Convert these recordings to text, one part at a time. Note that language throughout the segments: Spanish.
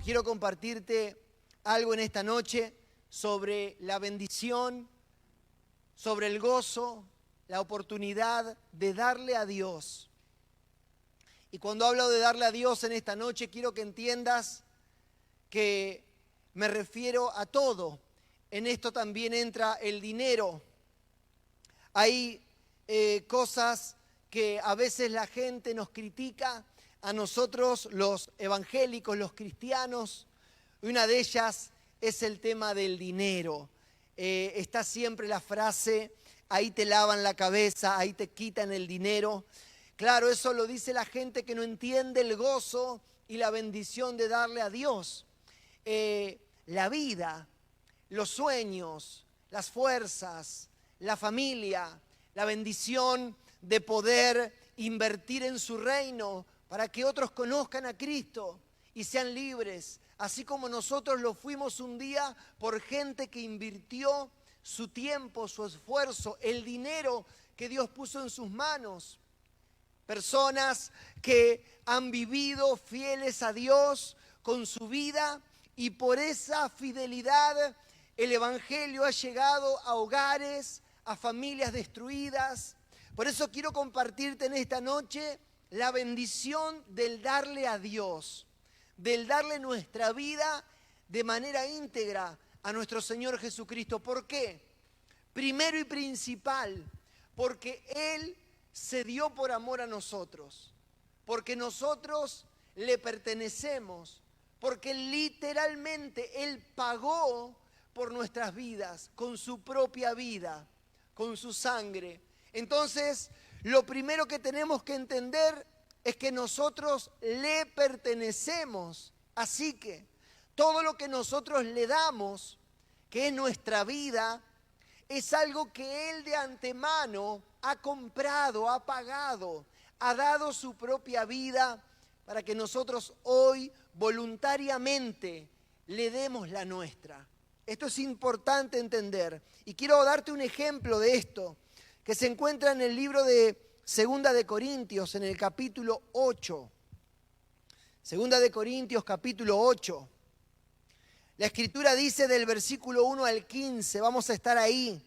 quiero compartirte algo en esta noche sobre la bendición, sobre el gozo, la oportunidad de darle a Dios. Y cuando hablo de darle a Dios en esta noche, quiero que entiendas que me refiero a todo. En esto también entra el dinero. Hay cosas que a veces la gente nos critica, a nosotros los evangélicos, los cristianos. Una de ellas es el tema del dinero. Está siempre la frase, ahí te lavan la cabeza, ahí te quitan el dinero. Claro, eso lo dice la gente que no entiende el gozo y la bendición de darle a Dios. La vida, los sueños, las fuerzas, la familia, la bendición de poder invertir en su reino para que otros conozcan a Cristo y sean libres, así como nosotros lo fuimos un día por gente que invirtió su tiempo, su esfuerzo, el dinero que Dios puso en sus manos. Personas que han vivido fieles a Dios con su vida y por esa fidelidad el Evangelio ha llegado a hogares, a familias destruidas. Por eso quiero compartirte en esta noche la bendición del darle a Dios, del darle nuestra vida de manera íntegra a nuestro Señor Jesucristo. ¿Por qué? Primero y principal, porque Él se dio por amor a nosotros, porque nosotros le pertenecemos, porque literalmente Él pagó por nuestras vidas, con su propia vida, con su sangre. Entonces, lo primero que tenemos que entender es que nosotros le pertenecemos. Así que todo lo que nosotros le damos, que es nuestra vida, es algo que Él de antemano ha comprado, ha pagado, ha dado su propia vida para que nosotros hoy voluntariamente le demos la nuestra. Esto es importante entender. Y quiero darte un ejemplo de esto, que se encuentra en el libro de Segunda de Corintios, en el capítulo 8. Segunda de Corintios, capítulo 8. La Escritura dice del versículo 1 al 15, vamos a estar ahí.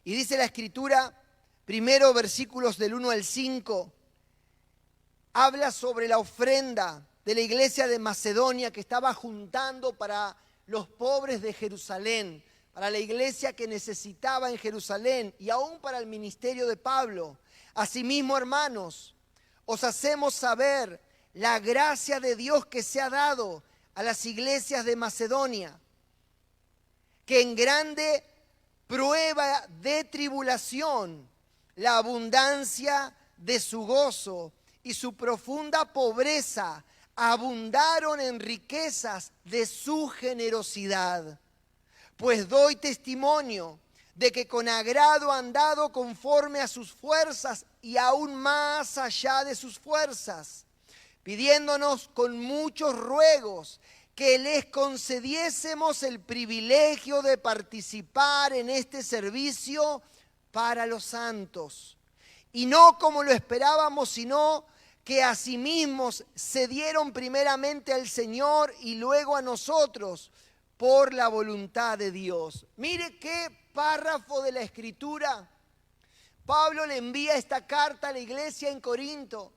Y dice la Escritura, primero versículos del 1 al 5, habla sobre la ofrenda de la iglesia de Macedonia que estaba juntando para los pobres de Jerusalén, para la iglesia que necesitaba en Jerusalén y aún para el ministerio de Pablo. Asimismo, hermanos, os hacemos saber la gracia de Dios que se ha dado a las iglesias de Macedonia, que en grande prueba de tribulación, la abundancia de su gozo y su profunda pobreza abundaron en riquezas de su generosidad. Pues doy testimonio de que con agrado han dado conforme a sus fuerzas y aún más allá de sus fuerzas, pidiéndonos con muchos ruegos que les concediésemos el privilegio de participar en este servicio para los santos. Y no como lo esperábamos, sino que asimismo se dieron primeramente al Señor y luego a nosotros por la voluntad de Dios. Mire qué párrafo de la Escritura. Pablo le envía esta carta a la iglesia en Corinto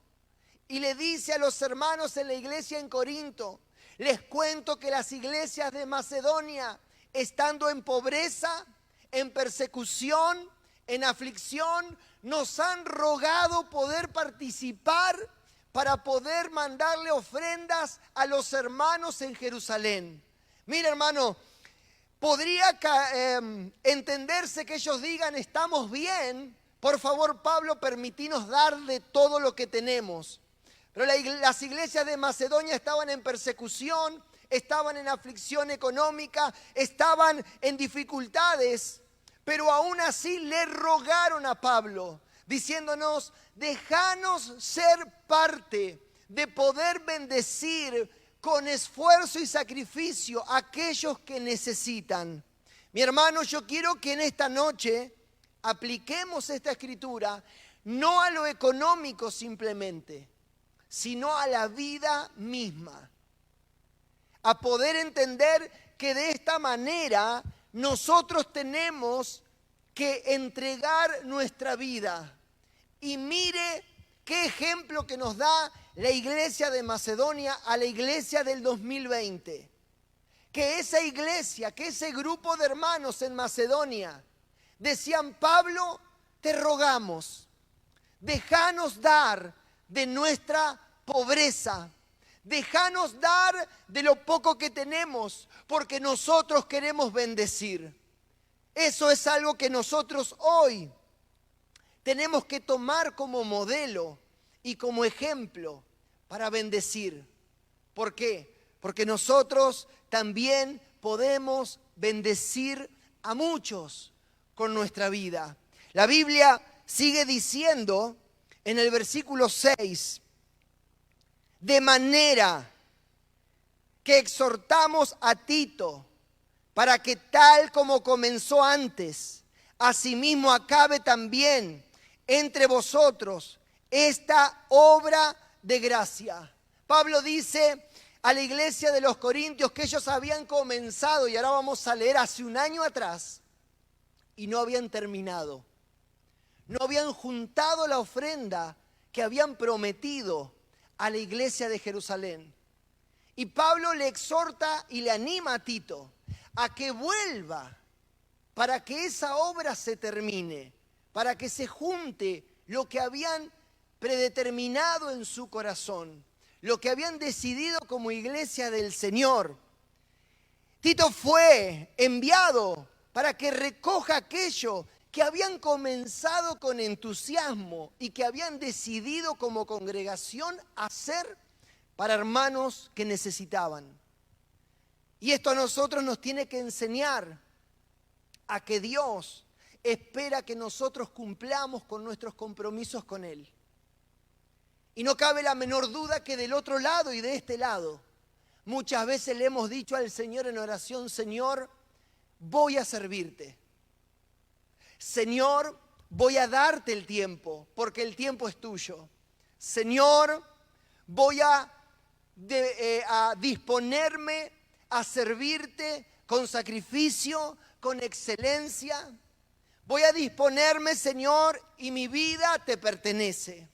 y le dice a los hermanos en la iglesia en Corinto: les cuento que las iglesias de Macedonia, estando en pobreza, en persecución, en aflicción, nos han rogado poder participar para poder mandarle ofrendas a los hermanos en Jerusalén. Mira, hermano, podría entenderse que ellos digan: estamos bien, por favor, Pablo, permítinos darle todo lo que tenemos. Pero las iglesias de Macedonia estaban en persecución, estaban en aflicción económica, estaban en dificultades, pero aún así le rogaron a Pablo, diciéndonos: déjanos ser parte de poder bendecir con esfuerzo y sacrificio a aquellos que necesitan. Mi hermano, yo quiero que en esta noche apliquemos esta Escritura no a lo económico simplemente, sino a la vida misma. a poder entender que de esta manera nosotros tenemos que entregar nuestra vida. Y mire qué ejemplo que nos da la iglesia de Macedonia a la iglesia del 2020. Que esa iglesia, que ese grupo de hermanos en Macedonia decían: Pablo, te rogamos, déjanos dar de nuestra pobreza, déjanos dar de lo poco que tenemos, porque nosotros queremos bendecir. Eso es algo que nosotros hoy tenemos que tomar como modelo y como ejemplo para bendecir. ¿Por qué? Porque nosotros también podemos bendecir a muchos con nuestra vida. La Biblia sigue diciendo en el versículo 6, de manera que exhortamos a Tito para que tal como comenzó antes, asimismo acabe también entre vosotros esta obra de gracia. Pablo dice a la iglesia de los Corintios que ellos habían comenzado, y ahora vamos a leer, hace un año atrás, y no habían terminado. No habían juntado la ofrenda que habían prometido a la iglesia de Jerusalén. Y Pablo le exhorta y le anima a Tito a que vuelva para que esa obra se termine, para que se junte lo que habían predeterminado en su corazón, lo que habían decidido como iglesia del Señor. Tito fue enviado para que recoja aquello que habían comenzado con entusiasmo y que habían decidido como congregación hacer para hermanos que necesitaban. Y esto a nosotros nos tiene que enseñar a que Dios espera que nosotros cumplamos con nuestros compromisos con Él. Y no cabe la menor duda que del otro lado y de este lado, muchas veces le hemos dicho al Señor en oración: Señor, voy a servirte. Señor, voy a darte el tiempo, porque el tiempo es tuyo. Señor, voy a disponerme a servirte con sacrificio, con excelencia. Voy a disponerme, Señor, y mi vida te pertenece.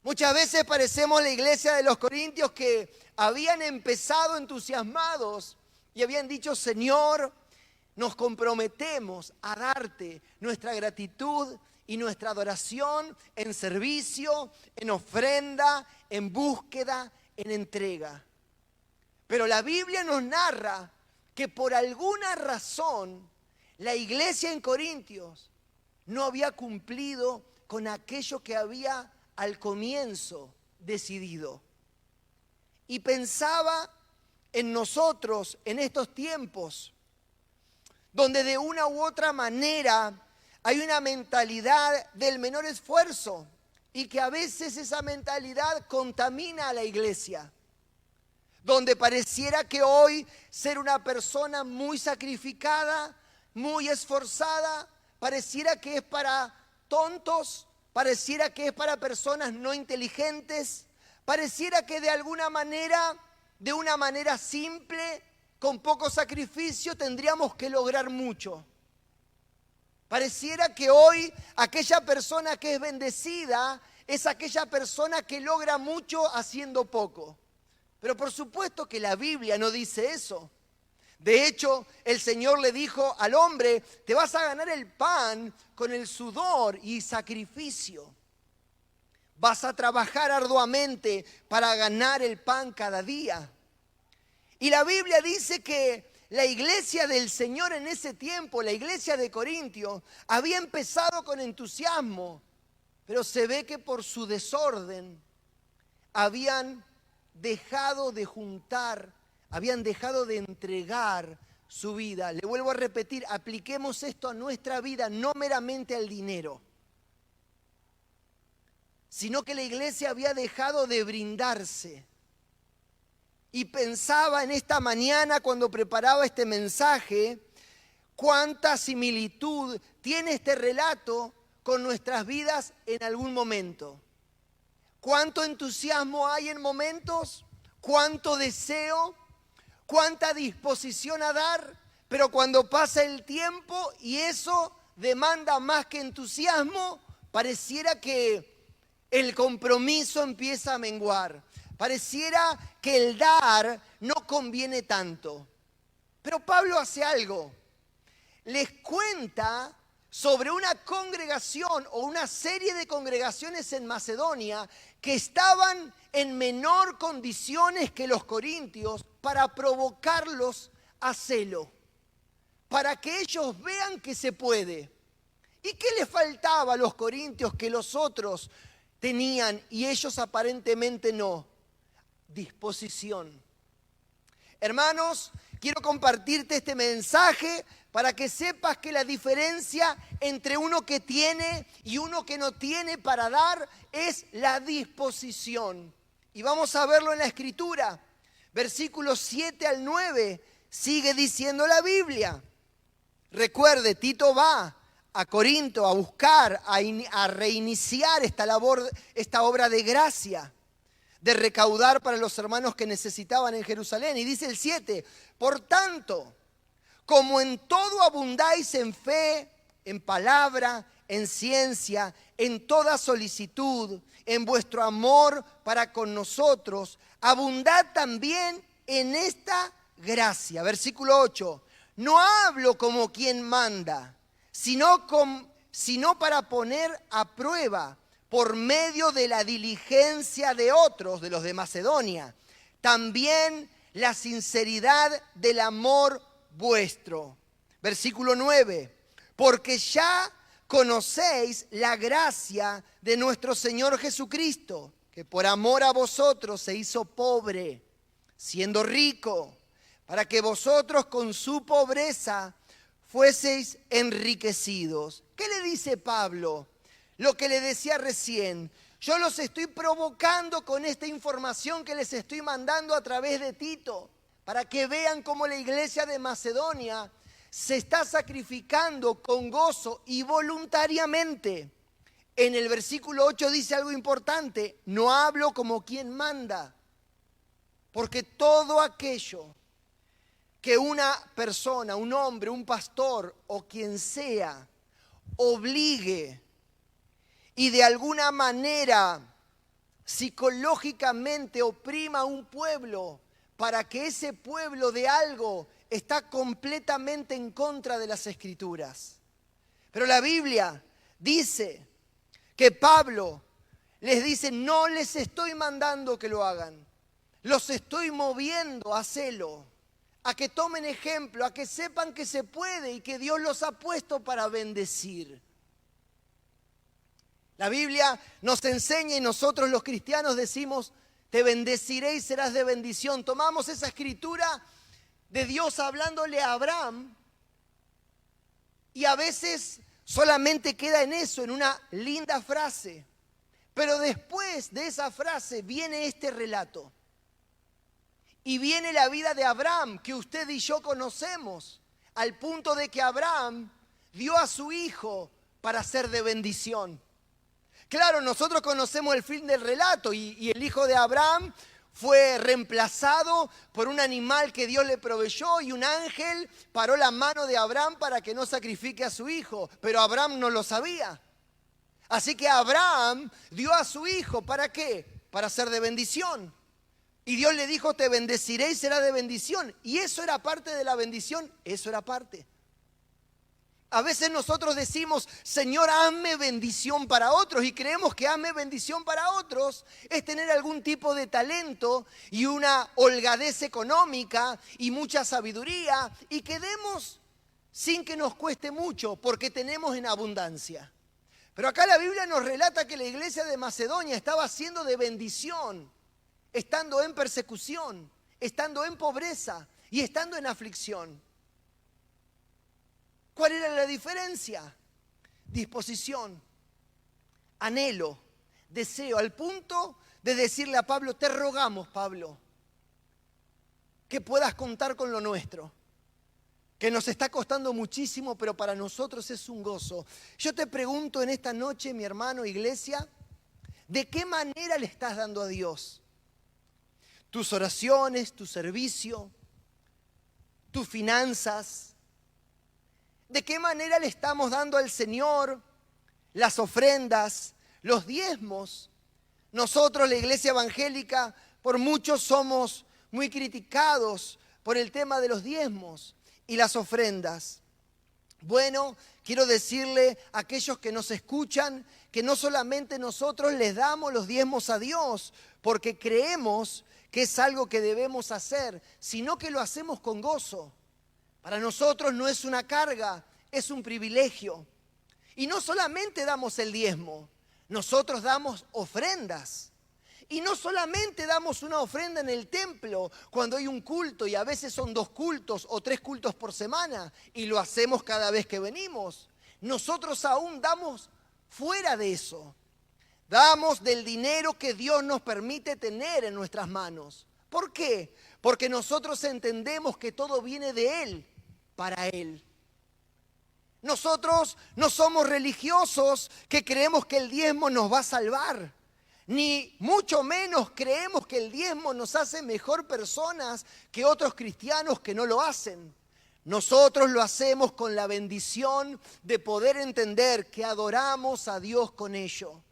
Muchas veces parecemos la iglesia de los Corintios que habían empezado entusiasmados y habían dicho: Señor, nos comprometemos a darte nuestra gratitud y nuestra adoración en servicio, en ofrenda, en búsqueda, en entrega. Pero la Biblia nos narra que por alguna razón la iglesia en Corintios no había cumplido con aquello que había al comienzo decidido. Y pensaba en nosotros en estos tiempos, donde de una u otra manera hay una mentalidad del menor esfuerzo y que a veces esa mentalidad contamina a la iglesia. Donde pareciera que hoy ser una persona muy sacrificada, muy esforzada, pareciera que es para tontos, pareciera que es para personas no inteligentes, pareciera que de alguna manera, de una manera simple, con poco sacrificio, tendríamos que lograr mucho. Pareciera que hoy aquella persona que es bendecida es aquella persona que logra mucho haciendo poco. Pero por supuesto que la Biblia no dice eso. De hecho, el Señor le dijo al hombre: te vas a ganar el pan con el sudor y sacrificio. Vas a trabajar arduamente para ganar el pan cada día. Y la Biblia dice que la iglesia del Señor en ese tiempo, la iglesia de Corintios, había empezado con entusiasmo, pero se ve que por su desorden habían dejado de juntar, habían dejado de entregar su vida. Le vuelvo a repetir, apliquemos esto a nuestra vida, no meramente al dinero, sino que la iglesia había dejado de brindarse. Y pensaba en esta mañana cuando preparaba este mensaje, cuánta similitud tiene este relato con nuestras vidas en algún momento. Cuánto entusiasmo hay en momentos, cuánto deseo, cuánta disposición a dar, pero cuando pasa el tiempo y eso demanda más que entusiasmo, pareciera que el compromiso empieza a menguar. Pareciera que el dar no conviene tanto. Pero Pablo hace algo. Les cuenta sobre una congregación o una serie de congregaciones en Macedonia que estaban en menor condiciones que los corintios para provocarlos a celo, para que ellos vean que se puede. ¿Y qué les faltaba a los corintios que los otros tenían y ellos aparentemente no? Disposición. Hermanos, quiero compartirte este mensaje para que sepas que la diferencia entre uno que tiene y uno que no tiene para dar es la disposición. Y vamos a verlo en la Escritura. Versículos 7 al 9 sigue diciendo la Biblia. Recuerde, Tito va a Corinto a buscar, a reiniciar esta obra de gracia, de recaudar para los hermanos que necesitaban en Jerusalén. Y dice el 7, por tanto, como en todo abundáis en fe, en palabra, en ciencia, en toda solicitud, en vuestro amor para con nosotros, abundad también en esta gracia. Versículo 8, no hablo como quien manda, sino para poner a prueba por medio de la diligencia de otros, de los de Macedonia, también la sinceridad del amor vuestro. Versículo 9, porque ya conocéis la gracia de nuestro Señor Jesucristo, que por amor a vosotros se hizo pobre, siendo rico, para que vosotros con su pobreza fueseis enriquecidos. ¿Qué le dice Pablo? Lo que le decía recién. Yo los estoy provocando con esta información que les estoy mandando a través de Tito, para que vean cómo la iglesia de Macedonia se está sacrificando con gozo y voluntariamente. En el versículo 8 dice algo importante, no hablo como quien manda, porque todo aquello que una persona, un hombre, un pastor o quien sea, obligue y de alguna manera psicológicamente oprima a un pueblo para que ese pueblo de algo está completamente en contra de las Escrituras. Pero la Biblia dice que Pablo les dice, no les estoy mandando que lo hagan, los estoy moviendo a celo, a que tomen ejemplo, a que sepan que se puede y que Dios los ha puesto para bendecir. La Biblia nos enseña y nosotros los cristianos decimos, te bendeciré y serás de bendición. Tomamos esa escritura de Dios hablándole a Abraham y a veces solamente queda en eso, en una linda frase. Pero después de esa frase viene este relato. Y viene la vida de Abraham, que usted y yo conocemos, al punto de que Abraham dio a su hijo para ser de bendición. Claro, nosotros conocemos el fin del relato y el hijo de Abraham fue reemplazado por un animal que Dios le proveyó y un ángel paró la mano de Abraham para que no sacrifique a su hijo, pero Abraham no lo sabía. Así que Abraham dio a su hijo, ¿para qué? Para ser de bendición. Y Dios le dijo, te bendeciré y será de bendición. Y eso era parte de la bendición, eso era parte. A veces nosotros decimos, Señor, hazme bendición para otros. Y creemos que hazme bendición para otros es tener algún tipo de talento y una holgadez económica y mucha sabiduría. Y que demos sin que nos cueste mucho, porque tenemos en abundancia. Pero acá la Biblia nos relata que la iglesia de Macedonia estaba siendo de bendición, estando en persecución, estando en pobreza y estando en aflicción. ¿Cuál era la diferencia? Disposición, anhelo, deseo, al punto de decirle a Pablo, te rogamos, Pablo, que puedas contar con lo nuestro, que nos está costando muchísimo, pero para nosotros es un gozo. Yo te pregunto en esta noche, mi hermano, iglesia, ¿de qué manera le estás dando a Dios? Tus oraciones, tu servicio, tus finanzas? ¿De qué manera le estamos dando al Señor las ofrendas, los diezmos? Nosotros, la Iglesia Evangélica, por muchos somos muy criticados por el tema de los diezmos y las ofrendas. Bueno, quiero decirle a aquellos que nos escuchan que no solamente nosotros les damos los diezmos a Dios porque creemos que es algo que debemos hacer, sino que lo hacemos con gozo. Para nosotros no es una carga, es un privilegio. Y no solamente damos el diezmo, nosotros damos ofrendas. Y no solamente damos una ofrenda en el templo cuando hay un culto, y a veces son 2 cultos o 3 cultos por semana, y lo hacemos cada vez que venimos. Nosotros aún damos fuera de eso. Damos del dinero que Dios nos permite tener en nuestras manos. ¿Por qué? Porque nosotros entendemos que todo viene de Él, para Él. Nosotros no somos religiosos que creemos que el diezmo nos va a salvar. Ni mucho menos creemos que el diezmo nos hace mejor personas que otros cristianos que no lo hacen. Nosotros lo hacemos con la bendición de poder entender que adoramos a Dios con ello.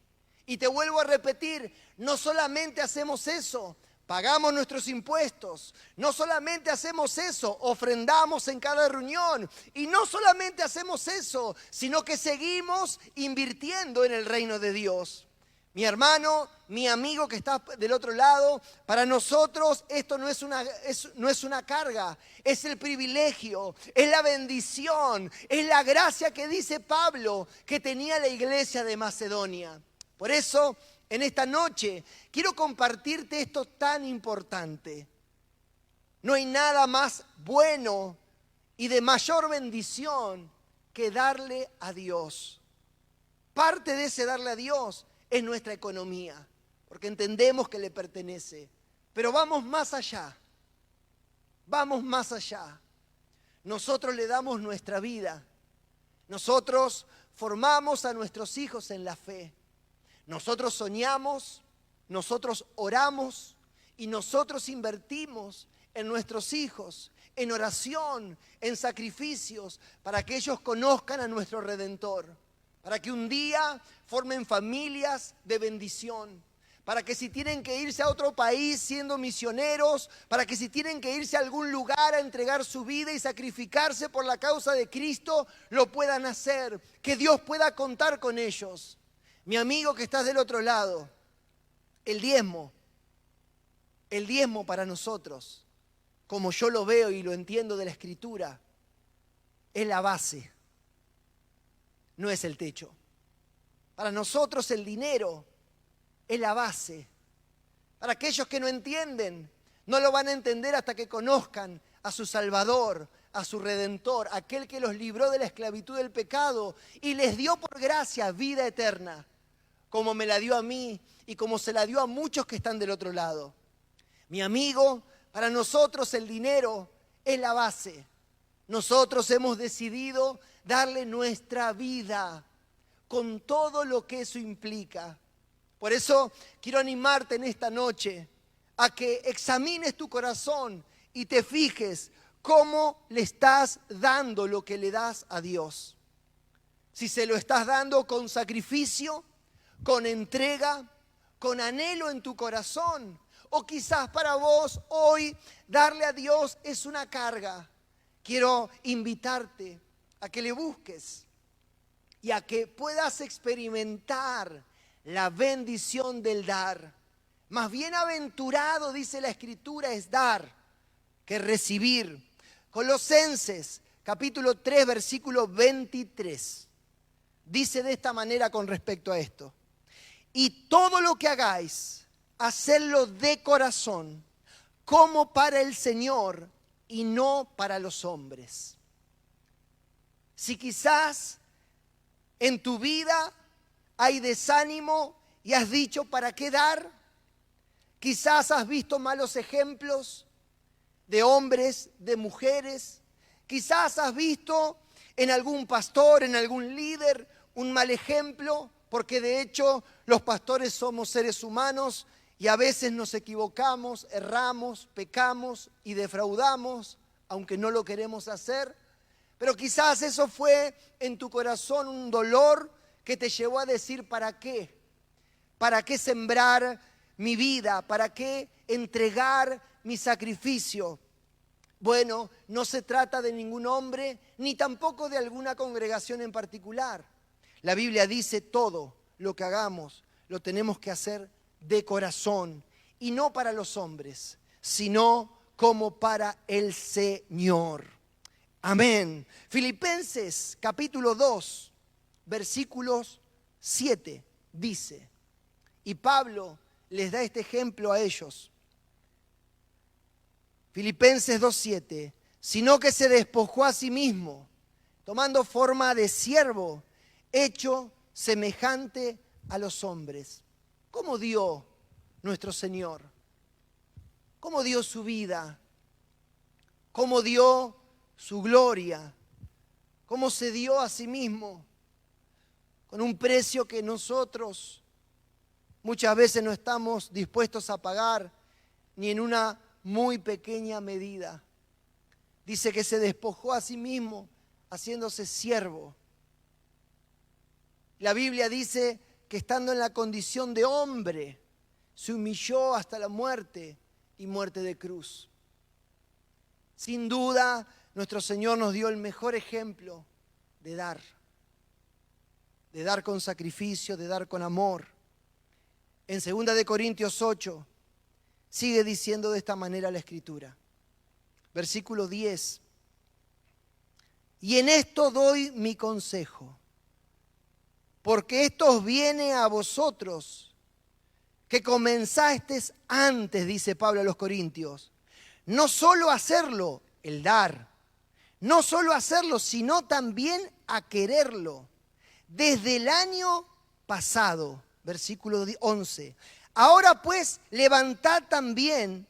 Y te vuelvo a repetir, no solamente hacemos eso, pagamos nuestros impuestos, no solamente hacemos eso, ofrendamos en cada reunión. Y no solamente hacemos eso, sino que seguimos invirtiendo en el reino de Dios. Mi hermano, mi amigo que está del otro lado, para nosotros esto no es una carga, es el privilegio, es la bendición, es la gracia que dice Pablo que tenía la iglesia de Macedonia. Por eso, en esta noche, quiero compartirte esto tan importante. No hay nada más bueno y de mayor bendición que darle a Dios. Parte de ese darle a Dios es nuestra economía, porque entendemos que le pertenece. Pero vamos más allá, vamos más allá. Nosotros le damos nuestra vida. Nosotros formamos a nuestros hijos en la fe. Nosotros soñamos, nosotros oramos y nosotros invertimos en nuestros hijos, en oración, en sacrificios, para que ellos conozcan a nuestro Redentor. Para que un día formen familias de bendición, para que si tienen que irse a otro país siendo misioneros, para que si tienen que irse a algún lugar a entregar su vida y sacrificarse por la causa de Cristo, lo puedan hacer, que Dios pueda contar con ellos. Mi amigo que estás del otro lado, el diezmo para nosotros, como yo lo veo y lo entiendo de la Escritura, es la base. No es el techo. Para nosotros el dinero es la base. Para aquellos que no entienden, no lo van a entender hasta que conozcan a su Salvador, a su Redentor, aquel que los libró de la esclavitud del pecado y les dio por gracia vida eterna, como me la dio a mí y como se la dio a muchos que están del otro lado. Mi amigo, para nosotros el dinero es la base. Nosotros hemos decidido darle nuestra vida con todo lo que eso implica. Por eso quiero animarte en esta noche a que examines tu corazón y te fijes cómo le estás dando lo que le das a Dios. Si se lo estás dando con sacrificio, con entrega, con anhelo en tu corazón, o quizás para vos hoy darle a Dios es una carga. Quiero invitarte a que le busques y a que puedas experimentar la bendición del dar. Más bienaventurado, dice la Escritura, es dar que recibir. Colosenses, capítulo 3, versículo 23. Dice de esta manera con respecto a esto: y todo lo que hagáis, hacedlo de corazón, como para el Señor y no para los hombres. Si quizás en tu vida hay desánimo y has dicho ¿para qué dar? Quizás has visto malos ejemplos de hombres, de mujeres. Quizás has visto en algún pastor, en algún líder, un mal ejemplo, porque de hecho los pastores somos seres humanos y a veces nos equivocamos, erramos, pecamos y defraudamos aunque no lo queremos hacer, pero quizás eso fue en tu corazón un dolor que te llevó a decir, ¿para qué? ¿Para qué sembrar mi vida? ¿Para qué entregar mi sacrificio? Bueno, no se trata de ningún hombre, ni tampoco de alguna congregación en particular. La Biblia dice todo lo que hagamos, lo tenemos que hacer de corazón, y no para los hombres, sino como para el Señor. Amén. Filipenses capítulo 2, versículos 7, dice, y Pablo les da este ejemplo a ellos. Filipenses 2:7, sino que se despojó a sí mismo, tomando forma de siervo, hecho semejante a los hombres. ¿Cómo dio nuestro Señor? ¿Cómo dio su vida? ¿Cómo dio su gloria? ¿Cómo se dio a sí mismo? Con un precio que nosotros muchas veces no estamos dispuestos a pagar, ni en una muy pequeña medida. Dice que se despojó a sí mismo, haciéndose siervo. La Biblia dice que estando en la condición de hombre, se humilló hasta la muerte y muerte de cruz. Sin duda, nuestro Señor nos dio el mejor ejemplo de dar con sacrificio, de dar con amor. En 2 de Corintios 8, sigue diciendo de esta manera la Escritura. Versículo 10. Y en esto doy mi consejo, porque esto os viene a vosotros, que comenzasteis antes, dice Pablo a los Corintios, no solo a hacerlo, el dar, no solo a hacerlo, sino también a quererlo, desde el año pasado, versículo 11. Ahora pues levantad también,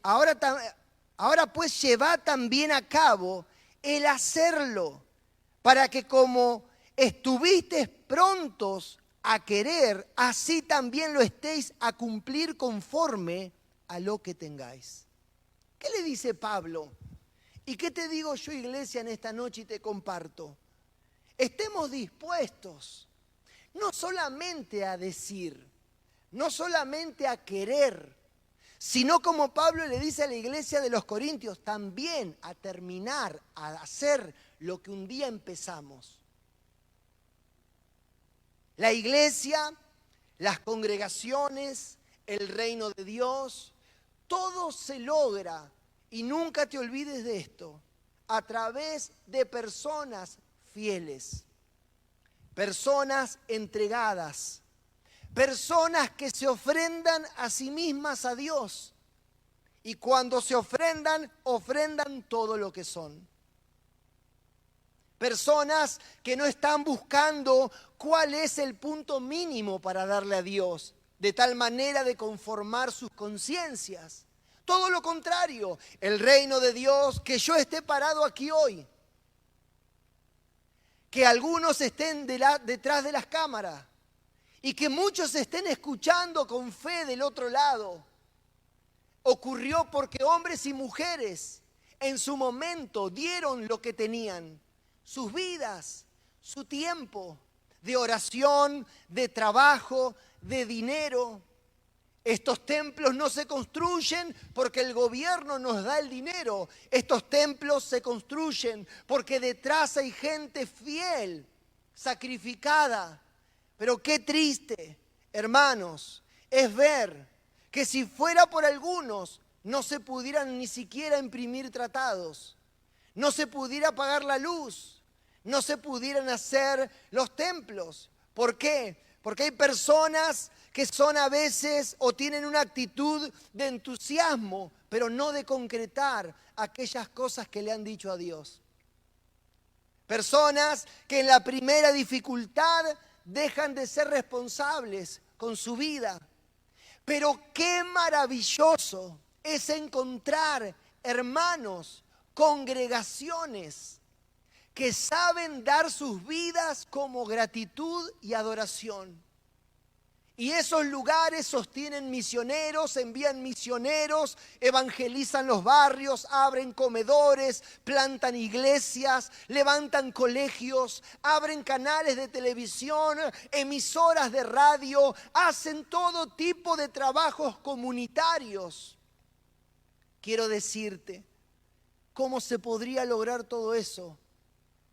ahora pues llevad también a cabo el hacerlo, para que como estuvisteis prontos a querer, así también lo estéis a cumplir conforme a lo que tengáis. ¿Qué le dice Pablo? ¿Y qué te digo yo, iglesia, en esta noche y te comparto? Estemos dispuestos no solamente a decir, no solamente a querer, sino como Pablo le dice a la iglesia de los Corintios, también a terminar, a hacer lo que un día empezamos. La iglesia, las congregaciones, el reino de Dios, todo se logra, y nunca te olvides de esto, a través de personas fieles, personas entregadas, personas que se ofrendan a sí mismas a Dios. Y cuando se ofrendan, ofrendan todo lo que son. Personas que no están buscando cuál es el punto mínimo para darle a Dios, de tal manera de conformar sus conciencias. Todo lo contrario, el reino de Dios, que yo esté parado aquí hoy, que algunos estén detrás de las cámaras y que muchos estén escuchando con fe del otro lado, ocurrió porque hombres y mujeres en su momento dieron lo que tenían, sus vidas, su tiempo de oración, de trabajo, de dinero. Estos templos no se construyen porque el gobierno nos da el dinero. Estos templos se construyen porque detrás hay gente fiel, sacrificada. Pero qué triste, hermanos, es ver que si fuera por algunos, no se pudieran ni siquiera imprimir tratados, no se pudiera pagar la luz, no se pudieran hacer los templos. ¿Por qué? Porque hay personas que son a veces o tienen una actitud de entusiasmo, pero no de concretar aquellas cosas que le han dicho a Dios. Personas que en la primera dificultad dejan de ser responsables con su vida. Pero qué maravilloso es encontrar hermanos, congregaciones que saben dar sus vidas como gratitud y adoración. Y esos lugares sostienen misioneros, envían misioneros, evangelizan los barrios, abren comedores, plantan iglesias, levantan colegios, abren canales de televisión, emisoras de radio, hacen todo tipo de trabajos comunitarios. Quiero decirte, ¿cómo se podría lograr todo eso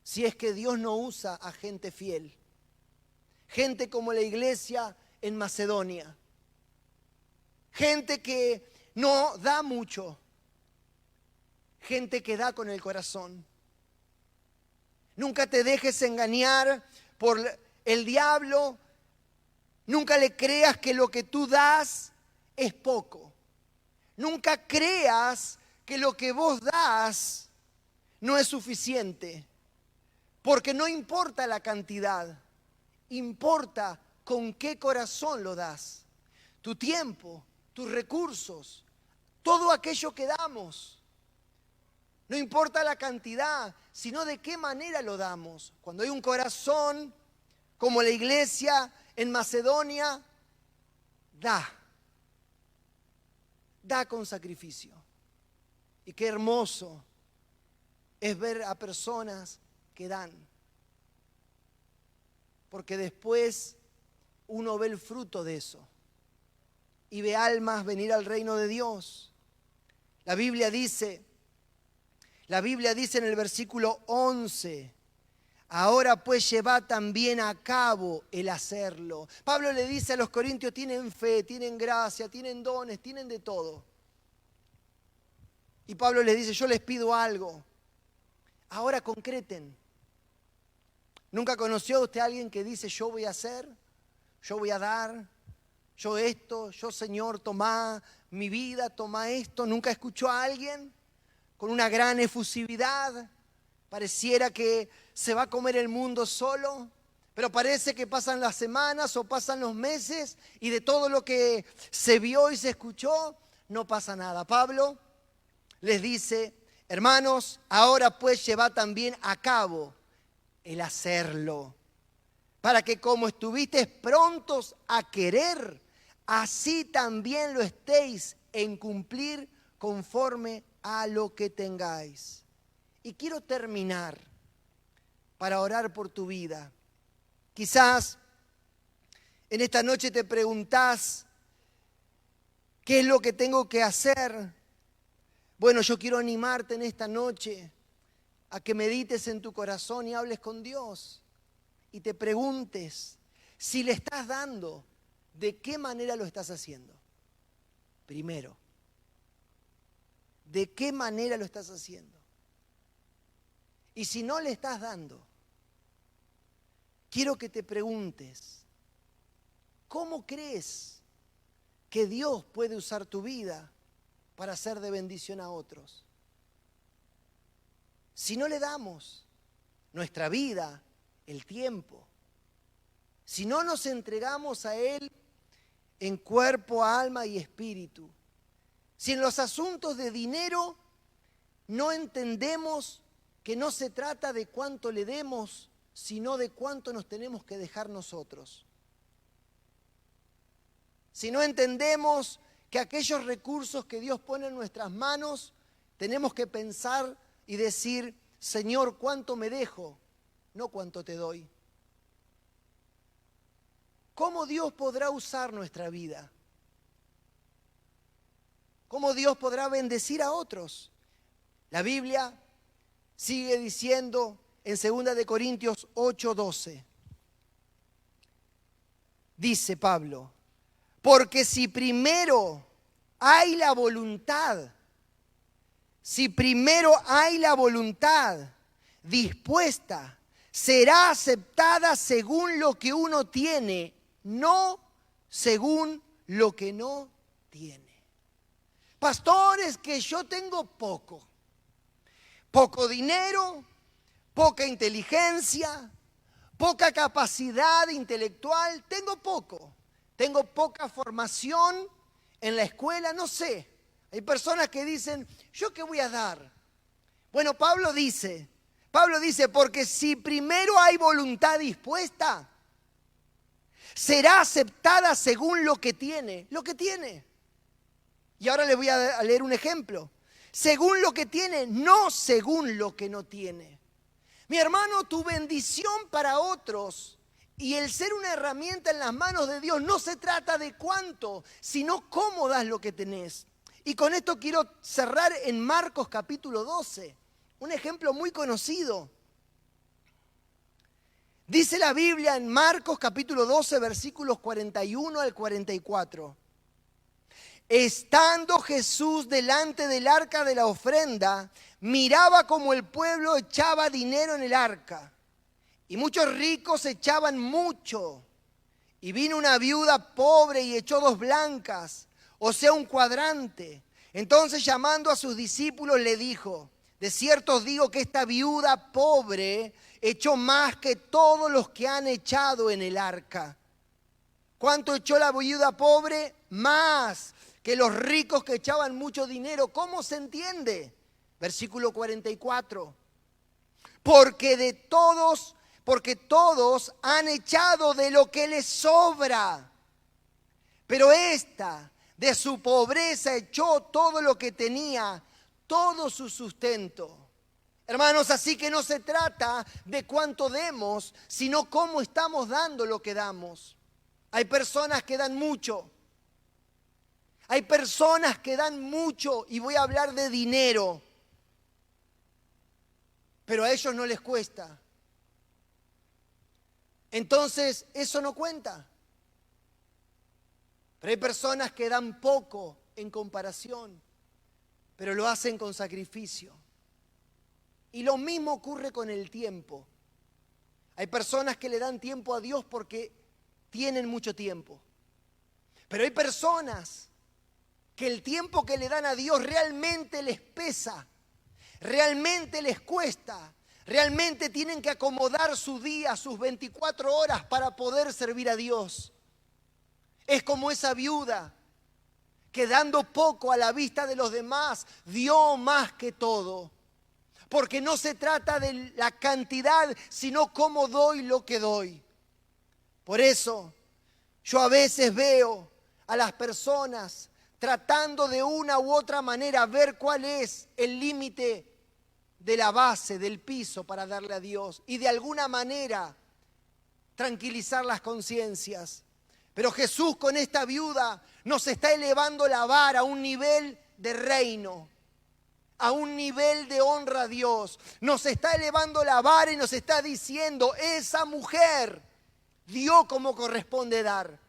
si es que Dios no usa a gente fiel? Gente como la iglesia en Macedonia. Gente que no da mucho. Gente que da con el corazón. Nunca te dejes engañar por el diablo. Nunca le creas que lo que tú das es poco. Nunca creas que lo que vos das no es suficiente. Porque no importa la cantidad, importa con qué corazón lo das. Tu tiempo, tus recursos, todo aquello que damos. No importa la cantidad, sino de qué manera lo damos. Cuando hay un corazón, como la iglesia en Macedonia, da con sacrificio. Y qué hermoso es ver a personas que dan. Porque después uno ve el fruto de eso y ve almas venir al reino de Dios. La Biblia dice en el versículo 11, ahora pues llevad también a cabo el hacerlo. Pablo le dice a los corintios, tienen fe, tienen gracia, tienen dones, tienen de todo. Y Pablo les dice, yo les pido algo, ahora concreten. ¿Nunca conoció usted a alguien que dice, yo voy a hacer? Yo voy a dar, yo esto, yo Señor, tomá mi vida, tomá esto. ¿Nunca escuchó a alguien con una gran efusividad? Pareciera que se va a comer el mundo solo, pero parece que pasan las semanas o pasan los meses y de todo lo que se vio y se escuchó, no pasa nada. Pablo les dice, hermanos, ahora pues llevad también a cabo el hacerlo. Para que como estuvisteis prontos a querer, así también lo estéis en cumplir conforme a lo que tengáis. Y quiero terminar para orar por tu vida. Quizás en esta noche te preguntás, ¿qué es lo que tengo que hacer? Bueno, yo quiero animarte en esta noche a que medites en tu corazón y hables con Dios. Y te preguntes, si le estás dando, ¿de qué manera lo estás haciendo? Primero, ¿de qué manera lo estás haciendo? Y si no le estás dando, quiero que te preguntes, ¿cómo crees que Dios puede usar tu vida para ser de bendición a otros? Si no le damos nuestra vida, el tiempo, si no nos entregamos a Él en cuerpo, alma y espíritu, si en los asuntos de dinero no entendemos que no se trata de cuánto le demos, sino de cuánto nos tenemos que dejar nosotros. Si no entendemos que aquellos recursos que Dios pone en nuestras manos, tenemos que pensar y decir, Señor, ¿cuánto me dejo? No cuánto te doy. ¿Cómo Dios podrá usar nuestra vida? ¿Cómo Dios podrá bendecir a otros? La Biblia sigue diciendo en 2 de Corintios 8:12. Dice Pablo, porque si primero hay la voluntad, dispuesta, será aceptada según lo que uno tiene, no según lo que no tiene. Pastores, que yo tengo poco dinero, poca inteligencia, poca capacidad intelectual, tengo poca formación en la escuela, no sé. Hay personas que dicen, ¿yo qué voy a dar? Bueno, Pablo dice, porque si primero hay voluntad dispuesta, Será aceptada según lo que tiene. Lo que tiene. Y ahora les voy a leer un ejemplo. Según lo que tiene, no según lo que no tiene. Mi hermano, tu bendición para otros y el ser una herramienta en las manos de Dios no se trata de cuánto, sino cómo das lo que tenés. Y con esto quiero cerrar en Marcos capítulo 12, un ejemplo muy conocido. Dice la Biblia en Marcos capítulo 12, versículos 41 al 44. Estando Jesús delante del arca de la ofrenda, miraba como el pueblo echaba dinero en el arca. Y muchos ricos echaban mucho. Y vino una viuda pobre y echó 2 blancas, o sea, un cuadrante. Entonces, llamando a sus discípulos, le dijo: de cierto os digo que esta viuda pobre echó más que todos los que han echado en el arca. ¿Cuánto echó la viuda pobre? Más que los ricos que echaban mucho dinero. ¿Cómo se entiende? Versículo 44. Porque todos han echado de lo que les sobra. Pero esta, de su pobreza, echó todo lo que tenía, todo su sustento. Hermanos, así que no se trata de cuánto demos, sino cómo estamos dando lo que damos. Hay personas que dan mucho. Hay personas que dan mucho, y voy a hablar de dinero, pero a ellos no les cuesta. Entonces, eso no cuenta. Pero hay personas que dan poco en comparación, pero lo hacen con sacrificio. Y lo mismo ocurre con el tiempo. Hay personas que le dan tiempo a Dios porque tienen mucho tiempo. Pero hay personas que el tiempo que le dan a Dios realmente les pesa, realmente les cuesta, realmente tienen que acomodar su día, sus 24 horas para poder servir a Dios. Es como esa viuda que dando poco a la vista de los demás, dio más que todo. Porque no se trata de la cantidad, sino cómo doy lo que doy. Por eso, yo a veces veo a las personas tratando de una u otra manera ver cuál es el límite de la base, del piso para darle a Dios. Y de alguna manera tranquilizar las conciencias. Pero Jesús con esta viuda nos está elevando la vara a un nivel de reino, a un nivel de honra a Dios. Nos está elevando la vara y nos está diciendo: esa mujer dio como corresponde dar.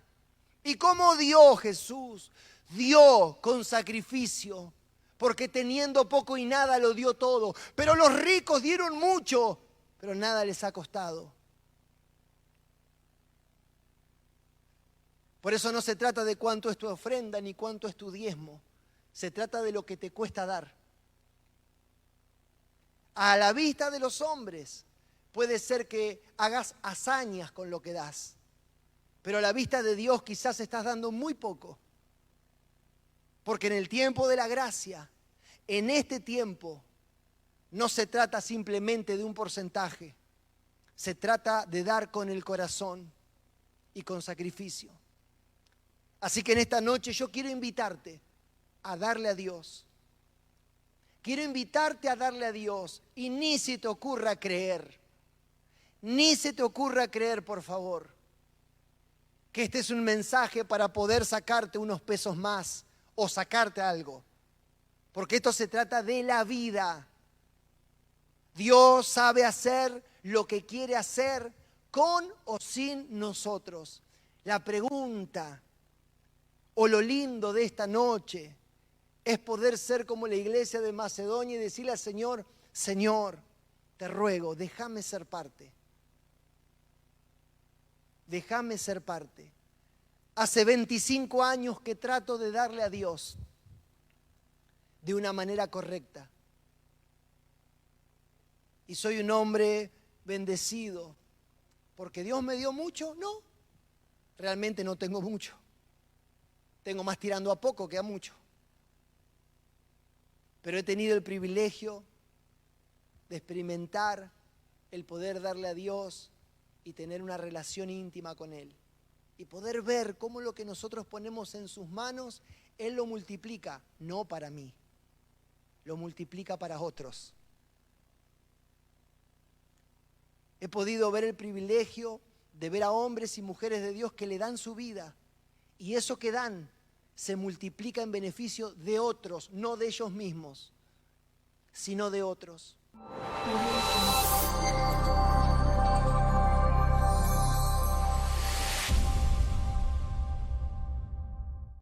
¿Y cómo dio Jesús? Dio con sacrificio, porque teniendo poco y nada lo dio todo. Pero los ricos dieron mucho, pero nada les ha costado. Por eso no se trata de cuánto es tu ofrenda ni cuánto es tu diezmo. Se trata de lo que te cuesta dar. A la vista de los hombres puede ser que hagas hazañas con lo que das, pero a la vista de Dios quizás estás dando muy poco. Porque en el tiempo de la gracia, en este tiempo, no se trata simplemente de un porcentaje. Se trata de dar con el corazón y con sacrificio. Así que en esta noche yo quiero invitarte a darle a Dios. Quiero invitarte a darle a Dios y ni se te ocurra creer. Ni se te ocurra creer, por favor, que este es un mensaje para poder sacarte unos pesos más o sacarte algo. Porque esto se trata de la vida. Dios sabe hacer lo que quiere hacer con o sin nosotros. La pregunta o lo lindo de esta noche es poder ser como la iglesia de Macedonia y decirle al Señor: Señor, te ruego, déjame ser parte. Déjame ser parte. Hace 25 años que trato de darle a Dios de una manera correcta. Y soy un hombre bendecido. ¿Porque Dios me dio mucho? No, realmente no tengo mucho. Tengo más tirando a poco que a mucho. Pero he tenido el privilegio de experimentar el poder darle a Dios y tener una relación íntima con Él. y poder ver cómo lo que nosotros ponemos en sus manos, Él lo multiplica, no para mí, lo multiplica para otros. He podido ver el privilegio de ver a hombres y mujeres de Dios que le dan su vida, y eso que dan se multiplica en beneficio de otros, no de ellos mismos, sino de otros.